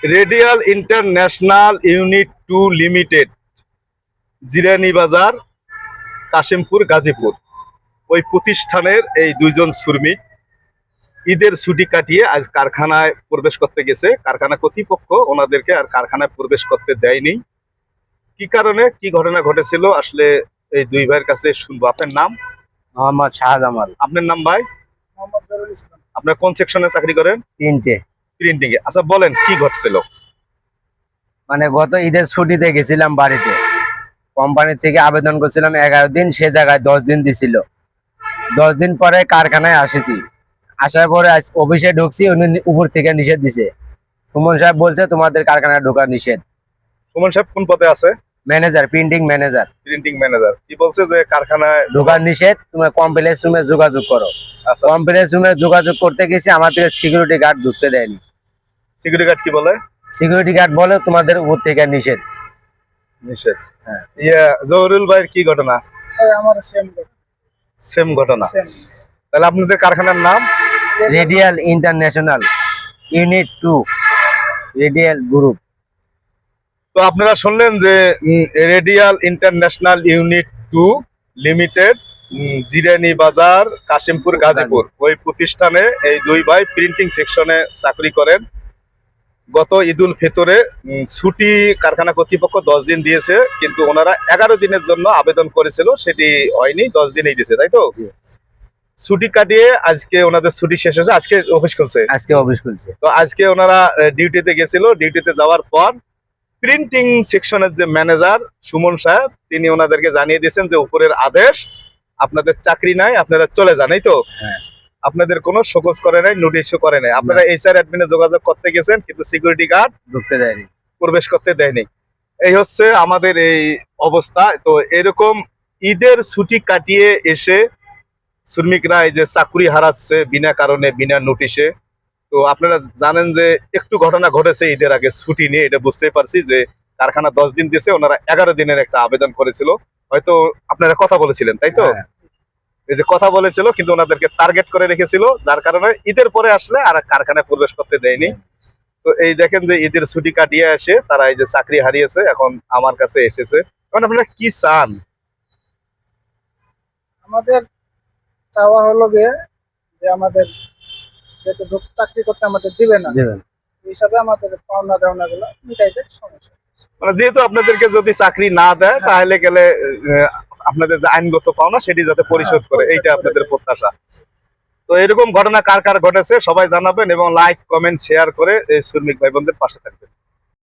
Radial international unit 2 limited, Zirani বাজার, কাশিমপুর, গাজীপুর। ওই প্রতিষ্ঠানের এই দুইজন শ্রমিক ঈদের ছুটি কাটিয়ে আজ কারখানায় প্রবেশ করতে গেছে। কারখানা কর্তৃপক্ষ ওনাদেরকে আর কারখানায় প্রবেশ করতে দেয়নি। কি কারণে, কি ঘটনা ঘটেছিল আসলে এই দুই ভাইয়ের কাছে শুনবো। আপনার নাম? মোহাম্মদ শাহজামাল। আপনার নাম ভাই? মোহাম্মদ জহুরুল ইসলাম। আপনার কোন সেকশনে চাকরি করেন? তিনটে। প্রিন্টিং এ। আচ্ছা বলেন কি ঘটছিল। মানে গত ঈদের ছুটিতে গেছিলাম বাড়িতে, কোম্পানি থেকে আবেদন করছিলাম 11 দিন, সে জায়গায় 10 দিন দিছিল। 10 দিন পরে কারখানায় আসেছি, আসার পরে আজ অফিসে ঢুকছি, উনি উপর থেকে নিষেধ দিছে। সুমন সাহেব বলছে তোমাদের কারখানায় ঢোকা নিষেধ। সুমন সাহেব কোন পদে আছে? Manager, printing manager. Printing manager. কি বলছে যে কারখানায় ঢোকার নিষেধ, তোমার কমপ্লেক্স রুমে যোগাযোগ করো। আচ্ছা, কমপ্লেক্স রুমে যোগাযোগ করতে গেছি, আমাদের সিকিউরিটি গার্ড ঢুকতে দেয়নি। সিকিউরিটি গার্ড কি বলে? সিকিউরিটি গার্ড বলে তোমাদের উপর থেকে নিষেধ। নিষেধ। হ্যাঁ। জহুরুল ভাইয়ের কি ঘটনা? আমার সেম ঘটনা। সেম। তাহলে আপনাদের কারখানার নাম? Radial international unit 2 radial group. তো আপনারা শুনলেন যে radial international unit 2 limited, Zirani বাজার, কাশিমপুর, গাজীপুর। ওই প্রতিষ্ঠানে এই দুই ভাই প্রিন্টিং সেকশনে চাকরি করেন। গত ঈদুল ফিতরে ছুটি কারখানা কর্তৃপক্ষ 10 দিন দিয়েছে, কিন্তু ওনারা 11 দিনের জন্য আবেদন করেছিল, সেটি হয়নি, 10 দিনেই দিয়েছে, তাই তো? জি। ছুটি কাটিয়ে আজকে ওনাদের ছুটি শেষ হয়েছে, আজকে অফিস খুলছে। আজকে অফিস খুলছে। তো আজকে ওনারা ডিউটিতে গেছিল। ডিউটিতে যাওয়ার পর প্রিন্টিং সেকশনের যে ম্যানেজার সুমন সাহেব, তিনি ওনাদেরকে জানিয়ে দিয়েছেন যে উপরের আদেশ, আপনাদের চাকরি নাই, আপনারা চলে যান, এই তো? হ্যাঁ। আপনাদের কোনো শোকজ করে নাই, নোটিশও করে নাই। আপনারা এইচআর অ্যাডমিনে যোগাযোগ করতে গেছেন, কিন্তু সিকিউরিটি গার্ড ঢুকতে দেয়নি, প্রবেশ করতে দেয়নি। এই হচ্ছে আমাদের এই অবস্থা। তো এরকম ঈদের ছুটি কাটিয়ে এসে শ্রমিকরা এই যে চাকরি হারাচ্ছে বিনা কারণে, বিনা নোটিশে। তো আপনারা জানেন যে একটু ঘটনা ঘটেছে ঈদের আগে ছুটি নিয়ে, এটা বুঝতেই পারছি যে কারখানা 10 দিন দিয়েছে, ওনারা 11 দিনের একটা আবেদন করেছিল। হয়তো আপনারা কথা বলেছিলেন, তাই তো? হ্যাঁ। এই যে কথা বলেছিল, কিন্তু ওনাদেরকে টার্গেট করে রেখেছিল, যার কারণে ঈদের পরে আসলে আর কারখানায় প্রবেশ করতে দেয়নি। তো এই দেখেন যে ঈদের ছুটি কাটিয়ে আসে তারা এই যে চাকরি হারিয়েছে, এখন আমার কাছে এসেছে। এখন আপনারা কি চান? আমাদের চাওয়া হলো গিয়ে যে আমাদের যেহেতু চাকরি করতে আমাদের দিবে না, দেবেন। এই হিসাবে আমাদের পাওনা দেওনা গুলো মিটাইতে সমস্যা। মানে যেহেতু আপনাদেরকে যদি চাকরি না দেয়, তাহলে গেলে আপনাদের যে আইনগত পাওনা সেটি যাতে পরিশোধ করে, এইটা আপনাদের প্রত্যাশা। তো এরকম ঘটনা কার কার ঘটেছে সবাই জানাবেন, এবং লাইক, কমেন্ট, শেয়ার করে এই শ্রমিক ভাই বোনদের পাশে থাকবেন।